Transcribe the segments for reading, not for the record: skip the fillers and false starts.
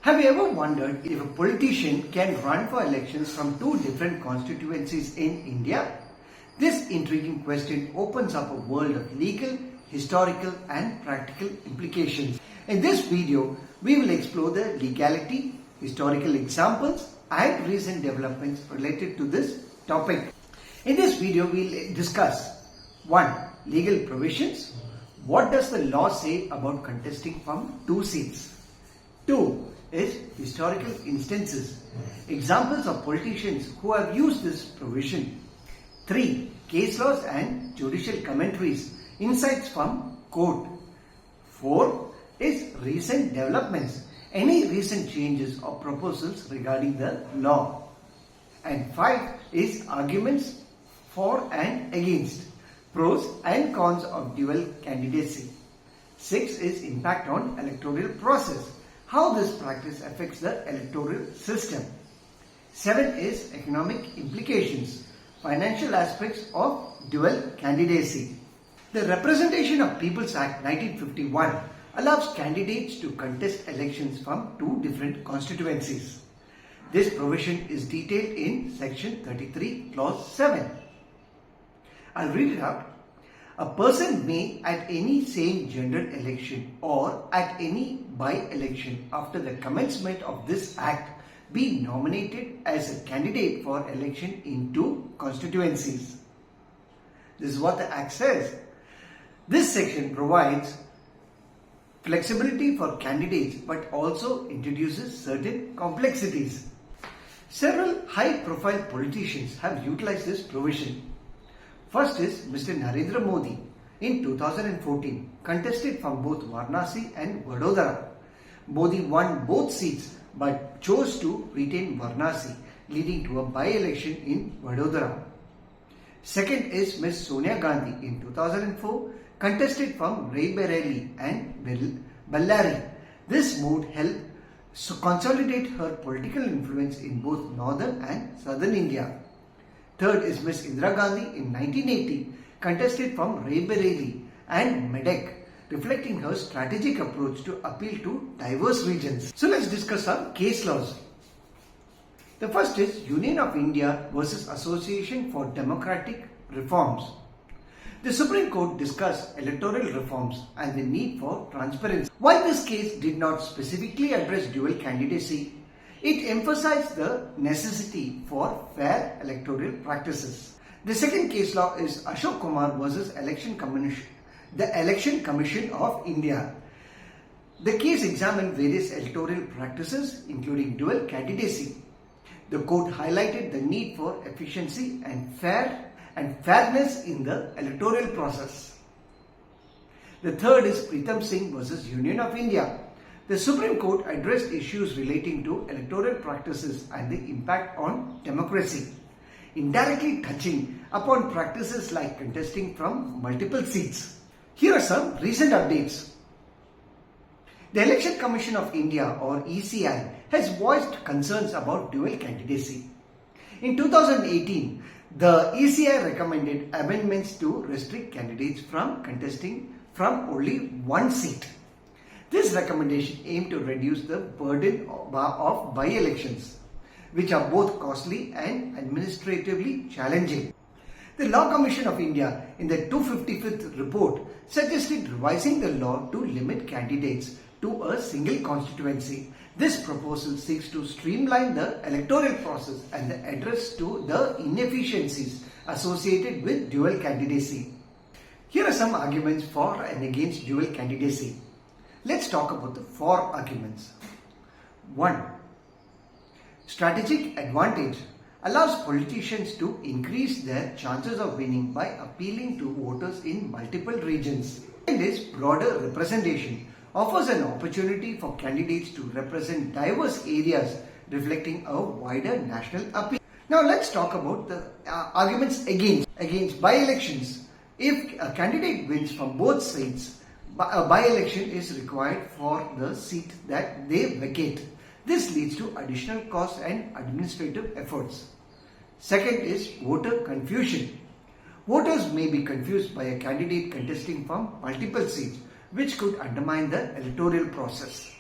Have you ever wondered if a politician can run for elections from two different constituencies in India? This intriguing question opens up a world of legal, historical and practical implications. In this video, we will explore the legality, historical examples and recent developments related to this topic. In this video, we will discuss 1. Legal provisions. What does the law say about contesting from two seats? 2. Is historical instances, examples of politicians who have used this provision. 3. Case laws and judicial commentaries, insights from court. 4. Is recent developments, any recent changes or proposals regarding the law. And 5. Is arguments for and against, pros and cons of dual candidacy. 6. Is impact on electoral process, how this practice affects the electoral system. 7 is economic implications, financial aspects of dual candidacy. The Representation of People's Act 1951 allows candidates to contest elections from two different constituencies. This provision is detailed in section 33 clause 7. I'll read it out. A person may at any same gender election or at any by-election after the commencement of this act be nominated as a candidate for election in two constituencies. This is what the act says. This section provides flexibility for candidates but also introduces certain complexities. Several high-profile politicians have utilized this provision. First is Mr. Narendra Modi in 2014 contested from both Varanasi and Vadodara. Modi won both seats but chose to retain Varanasi, leading to a by-election in Vadodara. Second is Ms. Sonia Gandhi in 2004 contested from Raebareli and Bellary. This move helped consolidate her political influence in both northern and southern India. Third is Ms. Indira Gandhi in 1980 contested from Raebareli and Medak, reflecting her strategic approach to appeal to diverse regions. So let's discuss some case laws. The first is Union of India versus Association for Democratic Reforms. The Supreme Court discussed electoral reforms and the need for transparency. While this case did not specifically address dual candidacy, it emphasized the necessity for fair electoral practices. The second case law is Ashok Kumar versus the Election Commission of India. The case examined various electoral practices including dual candidacy. The court highlighted the need for efficiency and fairness in the electoral process. The third is Pritam Singh versus Union of India. The Supreme Court addressed issues relating to electoral practices and the impact on democracy, indirectly touching upon practices like contesting from multiple seats. Here are some recent updates. The Election Commission of India or ECI has voiced concerns about dual candidacy. In 2018, the ECI recommended amendments to restrict candidates from contesting from only one seat. This recommendation aimed to reduce the burden of by-elections, which are both costly and administratively challenging. The Law Commission of India, in the 255th report, suggested revising the law to limit candidates to a single constituency. This proposal seeks to streamline the electoral process and address to the inefficiencies associated with dual candidacy. Here are some arguments for and against dual candidacy. Let's talk about the for arguments. 1. Strategic advantage allows politicians to increase their chances of winning by appealing to voters in multiple regions. Second is broader representation, offers an opportunity for candidates to represent diverse areas reflecting a wider national appeal. Now let's talk about the arguments against by-elections. If a candidate wins from both sides, a by-election is required for the seat that they vacate. This leads to additional costs and administrative efforts. Second is voter confusion. Voters may be confused by a candidate contesting from multiple seats, which could undermine the electoral process.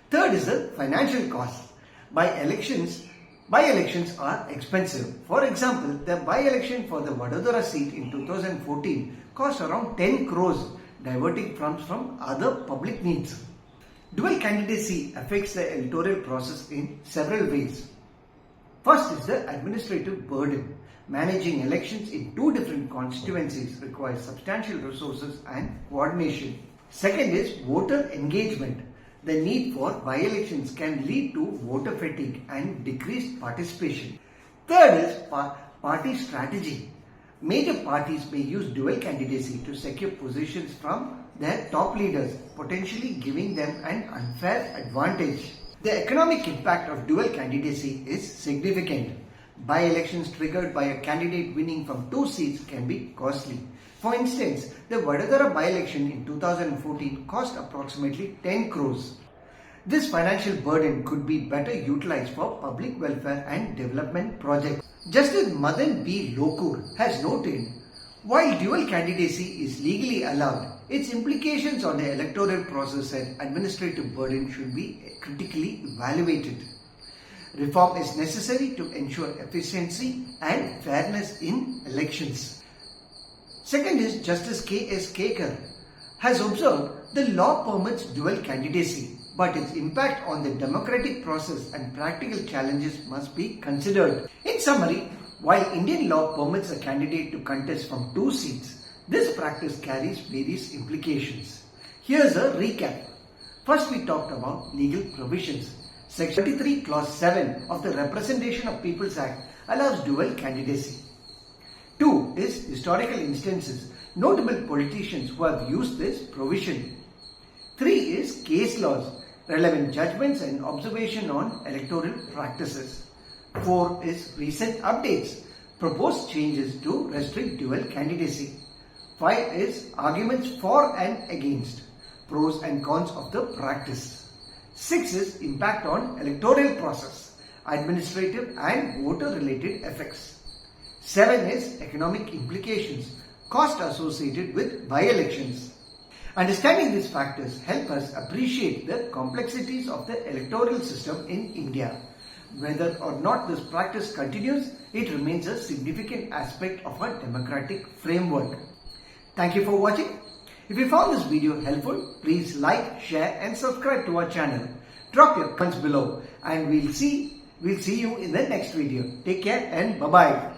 Third is the financial cost. By-elections are expensive. For example, the by-election for the Vadodara seat in 2014 cost around 10 crores, diverting funds from other public needs. Dual candidacy affects the electoral process in several ways. First is the administrative burden. Managing elections in two different constituencies requires substantial resources and coordination. Second is voter engagement. The need for by-elections can lead to voter fatigue and decreased participation. Third is party strategy. Major parties may use dual candidacy to secure positions from their top leaders, potentially giving them an unfair advantage. The economic impact of dual candidacy is significant. By-elections triggered by a candidate winning from two seats can be costly. For instance, the Vadodara by-election in 2014 cost approximately 10 crores. This financial burden could be better utilized for public welfare and development projects. Justice Madan B. Lokur has noted, while dual candidacy is legally allowed, its implications on the electoral process and administrative burden should be critically evaluated. Reform is necessary to ensure efficiency and fairness in elections. Second is Justice K.S. Kekar has observed the law permits dual candidacy, but its impact on the democratic process and practical challenges must be considered. In summary, while Indian law permits a candidate to contest from two seats, this practice carries various implications. Here's a recap. First, we talked about legal provisions. Section 33 Clause 7 of the Representation of People's Act allows dual candidacy. 2 is historical instances, notable politicians who have used this provision. 3 is case laws, relevant judgments and observation on electoral practices. 4 is recent updates, proposed changes to restrict dual candidacy. 5 is arguments for and against, pros and cons of the practice. 6 is impact on electoral process, administrative and voter related effects. 7 is economic implications, cost associated with by-elections. Understanding these factors help us appreciate the complexities of the electoral system in India. Whether or not this practice continues, it remains a significant aspect of our democratic framework. Thank you for watching. If you found this video helpful, please like, share and subscribe to our channel. Drop your comments below and we'll see you in the next video. Take care and bye-bye.